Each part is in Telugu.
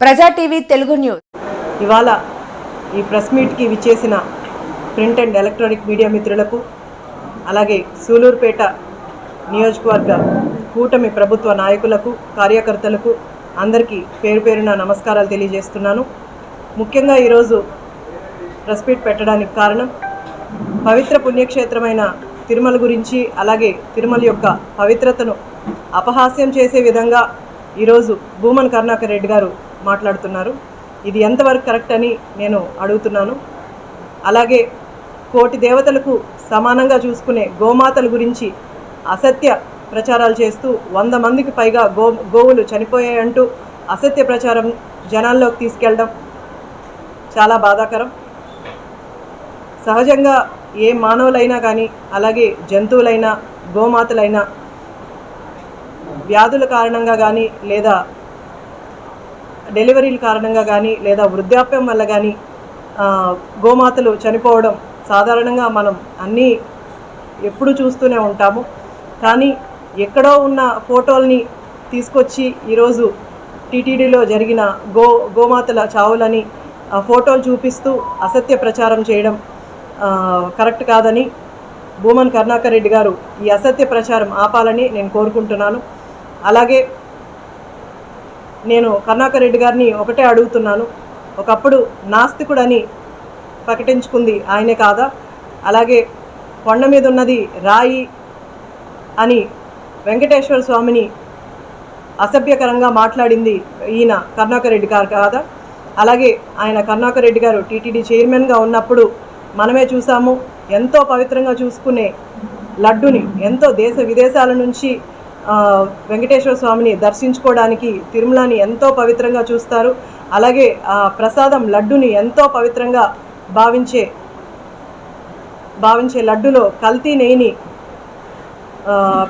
ప్రజా టీవీ తెలుగు న్యూస్. ఇవాళ ఈ ప్రెస్ మీట్కి విచ్చేసిన ప్రింట్ అండ్ ఎలక్ట్రానిక్ మీడియా మిత్రులకు, అలాగే సూలూరుపేట నియోజకవర్గ కూటమి ప్రభుత్వ నాయకులకు, కార్యకర్తలకు అందరికీ పేరు పేరున నమస్కారాలు తెలియజేస్తున్నాను. ముఖ్యంగా ఈరోజు ప్రెస్ మీట్ పెట్టడానికి కారణం పవిత్ర పుణ్యక్షేత్రమైన తిరుమల గురించి, అలాగే తిరుమల యొక్క పవిత్రతను అపహాస్యం చేసే విధంగా ఈరోజు భూమన్ కరుణాకర్ రెడ్డి గారు మాట్లాడుతున్నారు. ఇది ఎంతవరకు కరెక్ట్ అని నేను అడుగుతున్నాను. అలాగే కోటి దేవతలకు సమానంగా చూసుకునే గోమాతల గురించి అసత్య ప్రచారాలు చేస్తూ 100 మందికి పైగా గోవులు చనిపోయాయంటూ అసత్య ప్రచారం జనాల్లోకి తీసుకెళ్ళడం చాలా బాధాకరం. సహజంగా ఏ మానవులైనా కానీ, అలాగే జంతువులైనా, గోమాతలైనా వ్యాధుల కారణంగా కానీ, లేదా డెలివరీల కారణంగా కానీ, లేదా వృద్ధాప్యం వల్ల కానీ గోమాతలు చనిపోవడం సాధారణంగా మనం అన్నీ ఎప్పుడు చూస్తూనే ఉంటాము. కానీ ఎక్కడో ఉన్న ఫోటోల్ని తీసుకొచ్చి ఈరోజు టీటీడీలో జరిగిన గోమాతల చావులని ఫోటోలు చూపిస్తూ అసత్య ప్రచారం చేయడం కరెక్ట్ కాదని భూమన్ కరుణాకర్ రెడ్డి గారు ఈ అసత్య ప్రచారం ఆపాలని నేను కోరుకుంటున్నాను. అలాగే నేను కరుణాకర్ రెడ్డి గారిని ఒకటే అడుగుతున్నాను, ఒకప్పుడు నాస్తికుడని ప్రకటించుకుంది ఆయనే కాదా? అలాగే కొండ మీద ఉన్నది రాయి అని వెంకటేశ్వర స్వామిని అసభ్యకరంగా మాట్లాడింది ఈయన కరుణాకర్ రెడ్డి గారు కాదా? అలాగే ఆయన కరుణాకర్ రెడ్డి గారు టీటీడీ చైర్మన్గా ఉన్నప్పుడు మనమే చూసాము, ఎంతో పవిత్రంగా చూసుకునే లడ్డుని ఎంతో దేశ విదేశాల నుంచి వెంకటేశ్వర స్వామిని దర్శించుకోవడానికి తిరుమలని ఎంతో పవిత్రంగా చూస్తారు. అలాగే ప్రసాదం లడ్డుని ఎంతో పవిత్రంగా భావించే లడ్డులో కల్తీ నెయ్యిని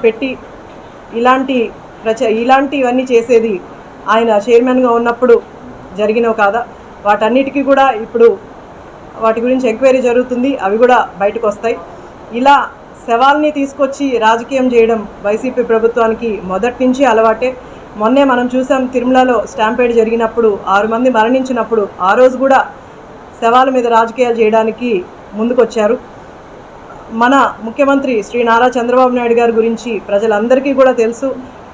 పెట్టి ఇలాంటివన్నీ చేసేది ఆయన చైర్మన్గా ఉన్నప్పుడు జరిగినవి కాదా? వాటన్నిటికీ కూడా ఇప్పుడు వాటి గురించి ఎంక్వైరీ జరుగుతుంది, అవి కూడా బయటకు వస్తాయి. ఇలా శవాల్ని తీసుకొచ్చి రాజకీయం చేయడం వైసీపీ ప్రభుత్వానికి మొదటి నుంచి అలవాటే. మొన్నే మనం చూసాం, తిరుమలలో స్టాంపేడ్ జరిగినప్పుడు 6 మంది మరణించినప్పుడు ఆ రోజు కూడా శవాల మీద రాజకీయాలు చేయడానికి ముందుకొచ్చారు. మన ముఖ్యమంత్రి శ్రీ నారా చంద్రబాబు నాయుడు గారి గురించి ప్రజలందరికీ కూడా తెలుసు.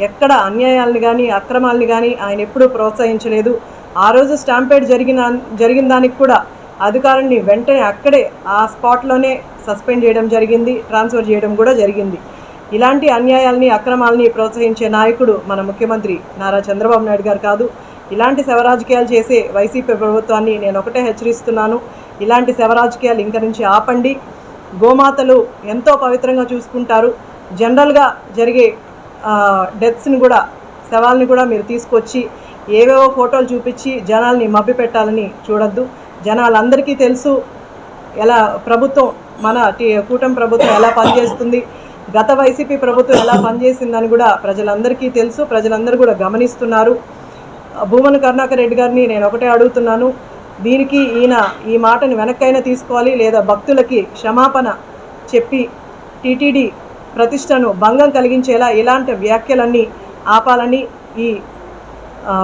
ఎక్కడ అన్యాయాలను కానీ అక్రమాలని కానీ ఆయన ఎప్పుడూ ప్రోత్సహించలేదు. ఆ రోజు స్టాంపేడ్ జరిగిన దానికి కూడా అధికారుల్ని వెంటనే అక్కడే ఆ స్పాట్లోనే సస్పెండ్ చేయడం జరిగింది, ట్రాన్స్ఫర్ చేయడం కూడా జరిగింది. ఇలాంటి అన్యాయాల్ని అక్రమాలని ప్రోత్సహించే నాయకుడు మన ముఖ్యమంత్రి నారా చంద్రబాబు నాయుడు గారు కాదు. ఇలాంటి శవరాజకీయాలు చేసే వైసీపీ ప్రభుత్వాన్ని నేను ఒకటే హెచ్చరిస్తున్నాను, ఇలాంటి శవరాజకీయాలు ఇంక నుంచి ఆపండి. గోమాతలు ఎంతో పవిత్రంగా చూసుకుంటారు. జనరల్గా జరిగే డెత్స్ని కూడా, శవాల్ని కూడా మీరు తీసుకొచ్చి ఏవేవో ఫోటోలు చూపించి జనాల్ని మభ్యపెట్టాలని చూడొద్దు. జనాలందరికీ తెలుసు ఎలా ప్రభుత్వం, మన కూటమి ప్రభుత్వం ఎలా పనిచేస్తుంది, గత వైసీపీ ప్రభుత్వం ఎలా పనిచేసిందని కూడా ప్రజలందరికీ తెలుసు. ప్రజలందరూ కూడా గమనిస్తున్నారు. భూమన్ కరుణాకర్ రెడ్డి గారిని నేను ఒకటే అడుగుతున్నాను, దీనికి ఈయన ఈ మాటని వెనక్కైనా తీసుకోవాలి, లేదా భక్తులకి క్షమాపణ చెప్పి టీటీడీ ప్రతిష్టను భంగం కలిగించేలా ఇలాంటి వ్యాఖ్యలన్నీ ఆపాలని ఈ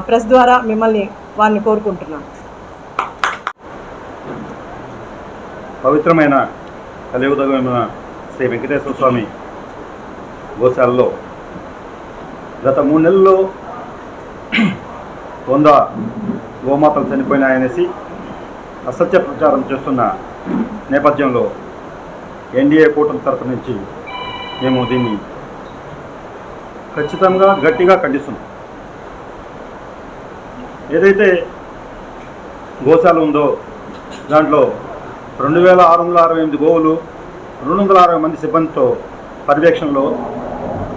ప్రెస్ ద్వారా మిమ్మల్ని వారిని కోరుకుంటున్నాను. పవిత్రమైన కలియుగమైన శ్రీ వెంకటేశ్వర స్వామి గోశాలలో గత 3 నెలల్లో 100 గోమాతలు చనిపోయినాయనేసి అసత్య ప్రచారం చేస్తున్న నేపథ్యంలో ఎన్డీఏ కూటమి తరఫు నుంచి మేము దీన్ని ఖచ్చితంగా గట్టిగా ఖండిస్తున్నాం. ఏదైతే గోశాల ఉందో దాంట్లో 2668 గోవులు 260 మంది సిబ్బందితో పర్యవేక్షణలో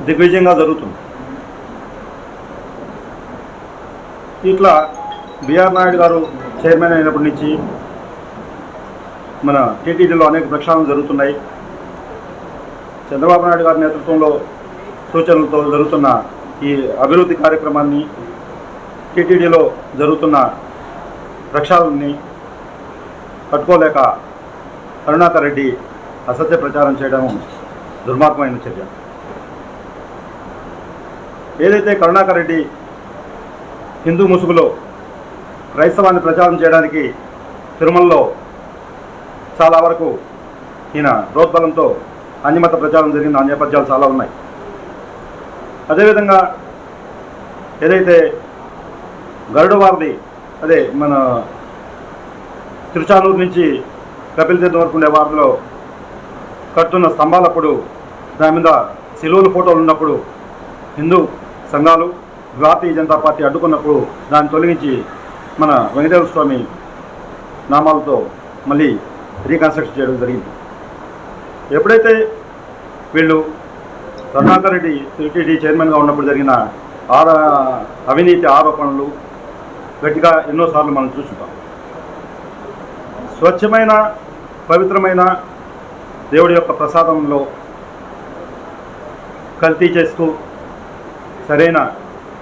దిగ్విజయంగా జరుగుతుంది. ఇట్లా బిఆర్ నాయుడు గారు చైర్మన్ అయినప్పటి నుంచి మన టీటీడీలో అనేక ప్రక్షాళనలు జరుగుతున్నాయి. చంద్రబాబు నాయుడు గారి నేతృత్వంలో సూచనలతో జరుగుతున్న ఈ అభివృద్ధి కార్యక్రమాన్ని, టీటీడీలో జరుగుతున్న ప్రక్షాళనని పట్టుకోలేక కరుణాకర్ రెడ్డి అసత్య ప్రచారం చేయడం దుర్మార్గమైన చర్య. ఏదైతే కరుణాకర్ రెడ్డి హిందూ ముసుగులో క్రైస్తవాన్ని ప్రచారం చేయడానికి తిరుమలలో చాలా వరకు ఈయన ప్రోద్బలంతో అన్యమత ప్రచారం జరిగిన నేపథ్యాలు చాలా ఉన్నాయి. అదేవిధంగా ఏదైతే గరుడవారిది అదే మన తిరుచానూరు నుంచి కపిల్ తీర్థం వరకు ఉండే వారిలో కట్టున్న స్తంభాలప్పుడు దాని మీద శిలువుల ఫోటోలు ఉన్నప్పుడు హిందూ సంఘాలు భారతీయ జనతా పార్టీ అడ్డుకున్నప్పుడు దాన్ని తొలగించి మన వెంకటేశ్వర స్వామి నామాలతో మళ్ళీ రీకన్స్ట్రక్ట్ చేయడం జరిగింది. ఎప్పుడైతే వీళ్ళు కరుణాకర్ రెడ్డి టీటీడీ చైర్మన్గా ఉన్నప్పుడు జరిగిన అవినీతి ఆరోపణలు గట్టిగా ఎన్నోసార్లు మనం చూసుకుంటాం. స్వచ్ఛమైన పవిత్రమైన దేవుడి యొక్క ప్రసాదంలో కల్తీ చేస్తూ సరైన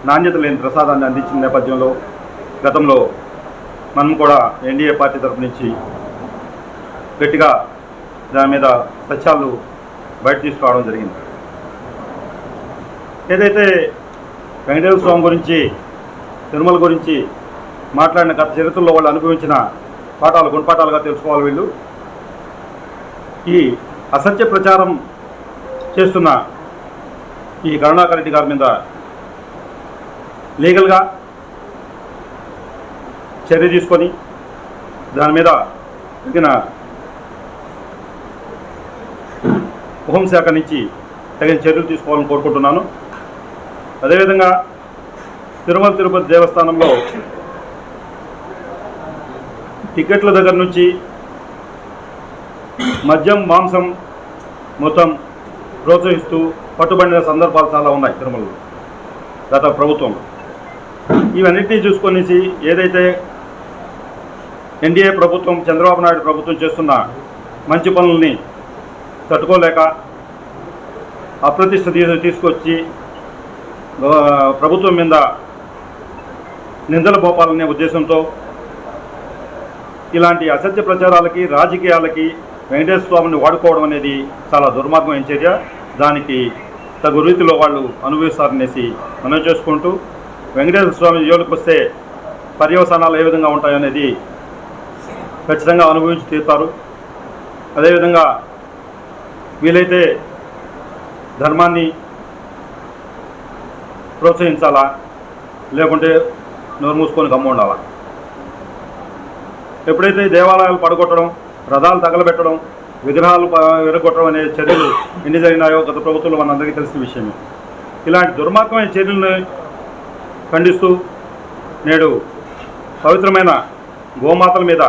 నాణ్యత లేని ప్రసాదాన్ని అందించిన నేపథ్యంలో గతంలో మనం కూడా ఎన్డీఏ పార్టీ తరఫు నుంచి గట్టిగా దాని మీద సత్యాలు బయట తీసుకురావడం జరిగింది. ఏదైతే వెంకటేశ్వర స్వామి గురించి తిరుమల గురించి మాట్లాడిన గత చరిత్రలో వాళ్ళు అనుభవించిన పాఠాలు గుణపాఠాలుగా తెలుసుకోవాలి. వీళ్ళు ఈ అసత్య ప్రచారం చేస్తున్న ఈ కరుణాకర్ రెడ్డి గారి మీద లీగల్గా చర్య తీసుకొని దాని మీద తగిన హోంశాఖ నుంచి తగిన చర్యలు తీసుకోవాలని కోరుకుంటున్నాను. అదేవిధంగా తిరుమల తిరుపతి దేవస్థానంలో టికెట్ల దగ్గర నుంచి మద్యం మాంసం మొత్తం ప్రోత్సహిస్తూ పట్టుబడిన సందర్భాలు చాలా ఉన్నాయి తిరుమలలో గత ప్రభుత్వంలో. ఇవన్నింటినీ చూసుకొనేసి ఏదైతే ఎన్డీఏ ప్రభుత్వం చంద్రబాబు నాయుడు ప్రభుత్వం చేస్తున్న మంచి పనుల్ని తట్టుకోలేక అప్రతిష్ట తీసుకొచ్చి ప్రభుత్వం మీద నిందలు పోపాలనే ఉద్దేశంతో ఇలాంటి అసత్య ప్రచారాలకి రాజకీయాలకి వెంకటేశ్వర స్వామిని వాడుకోవడం అనేది చాలా దుర్మార్గమైన చర్య. దానికి తగు రీతిలో వాళ్ళు అనుభవిస్తారనేసి మనం చేసుకుంటూ వెంకటేశ్వర స్వామి జోలికి వస్తే పర్యవసానాలు ఏ విధంగా ఉంటాయనేది ఖచ్చితంగా అనుభవించి తీరుతారు. అదేవిధంగా వీలైతే ధర్మాన్ని ప్రోత్సహించాలా, లేకుంటే నోరు మూసుకొని గమ్ము ఉండాలా. ఎప్పుడైతే దేవాలయాలు పడగొట్టడం, రథాలు తగలబెట్టడం, విగ్రహాలు విరగొట్టడం అనే చర్యలు ఎన్ని జరిగినాయో గత ప్రభుత్వంలో మనందరికీ తెలిసిన విషయమే. ఇలాంటి దుర్మార్గమైన చర్యలను ఖండిస్తూ నేడు పవిత్రమైన గోమాతల మీద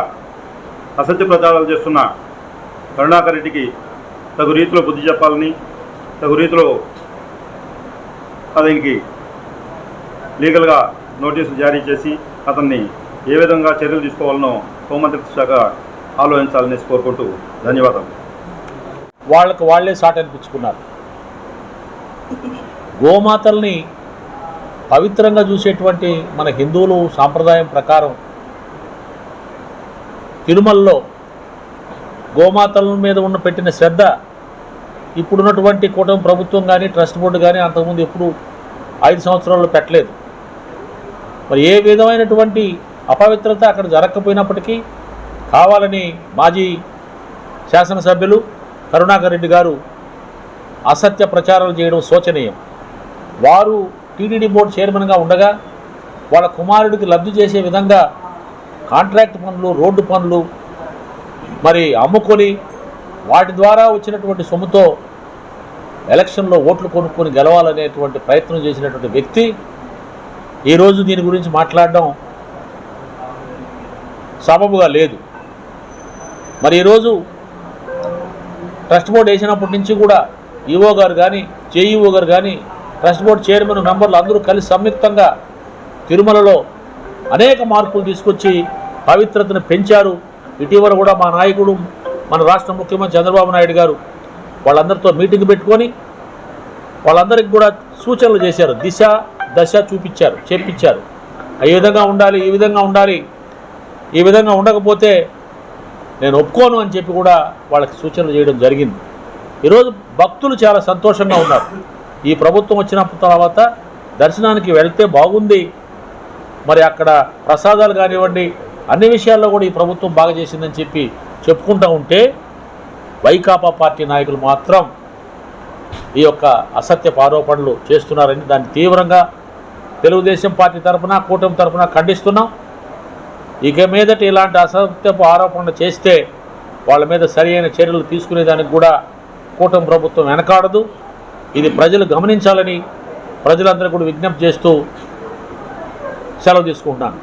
అసత్య ప్రచారాలు చేస్తున్న కరుణాకర్ రెడ్డికి తగు రీతిలో బుద్ధి చెప్పాలని, తగు రీతిలో అతనికి లీగల్గా నోటీసులు జారీ చేసి అతన్ని ఏ విధంగా చర్యలు తీసుకోవాలనో హోంమంత్రిత్వ శాఖ ఆలోచించాలని కోరుకుంటూ ధన్యవాదాలు. వాళ్ళకు వాళ్లే సాట్ అనిపించుకున్నారు. గోమాతల్ని పవిత్రంగా చూసేటువంటి మన హిందువులు సాంప్రదాయం ప్రకారం తిరుమలలో గోమాతల మీద పెట్టిన శ్రద్ధ ఇప్పుడున్నటువంటి కూటమి ప్రభుత్వం కానీ ట్రస్ట్ బోర్డు కానీ అంతకుముందు ఎప్పుడు 5 సంవత్సరాల్లో పెట్టలేదు. మరి ఏ విధమైనటువంటి అపవిత్రత అక్కడ జరగకపోయినప్పటికీ కావాలని మాజీ శాసనసభ్యులు కరుణాకర్ రెడ్డి గారు అసత్య ప్రచారాలు చేయడం శోచనీయం. వారు టీటీడీ బోర్డు చైర్మన్గా ఉండగా వాళ్ళ కుమారుడికి లబ్ధి చేసే విధంగా కాంట్రాక్ట్ పనులు, రోడ్డు పనులు మరి అమ్ముకొని వాటి ద్వారా వచ్చినటువంటి సొమ్ముతో ఎలక్షన్లో ఓట్లు కొనుక్కొని గెలవాలనేటువంటి ప్రయత్నం చేసినటువంటి వ్యక్తి ఈరోజు దీని గురించి మాట్లాడడం సబబుగా లేదు. మరి ఈరోజు ట్రస్ట్ బోర్డు వేసినప్పటి నుంచి కూడా ఈఓ గారు కానీ జేఈఓ గారు కానీ ట్రస్ట్ బోర్డు చైర్మన్ మెంబర్లు అందరూ కలిసి సంయుక్తంగా తిరుమలలో అనేక మార్పులు తీసుకొచ్చి పవిత్రతను పెంచారు. ఇటీవల కూడా మా నాయకుడు మన రాష్ట్ర ముఖ్యమంత్రి చంద్రబాబు నాయుడు గారు వాళ్ళందరితో మీటింగ్ పెట్టుకొని వాళ్ళందరికీ కూడా సూచనలు చేశారు, దిశ దశ చూపించారు, చెప్పించారు. ఈ విధంగా ఉండాలి, ఈ విధంగా ఉండాలి, ఈ విధంగా ఉండకపోతే నేను ఒప్పుకోను అని చెప్పి కూడా వాళ్ళకి సూచనలు చేయడం జరిగింది. ఈరోజు భక్తులు చాలా సంతోషంగా ఉన్నారు. ఈ ప్రభుత్వం వచ్చిన తర్వాత దర్శనానికి వెళ్తే బాగుంది, మరి అక్కడ ప్రసాదాలు కానివ్వండి అన్ని విషయాల్లో కూడా ఈ ప్రభుత్వం బాగా చేసిందని చెప్పి చెప్పుకుంటూ ఉంటే వైకాపా పార్టీ నాయకులు మాత్రం ఈ యొక్క అసత్యపు ఆరోపణలు చేస్తున్నారని దాన్ని తీవ్రంగా తెలుగుదేశం పార్టీ తరఫున కూటమి తరఫున ఖండిస్తున్నాం. ఇక మీదట ఇలాంటి అసత్యపు ఆరోపణలు చేస్తే వాళ్ళ మీద సరి అయిన చర్యలు తీసుకునేదానికి కూడా కూటమి ప్రభుత్వం వెనకాడదు. ఇది ప్రజలు గమనించాలని ప్రజలందరూ కూడా విజ్ఞప్తి చేస్తూ సెలవు తీసుకుంటున్నాను.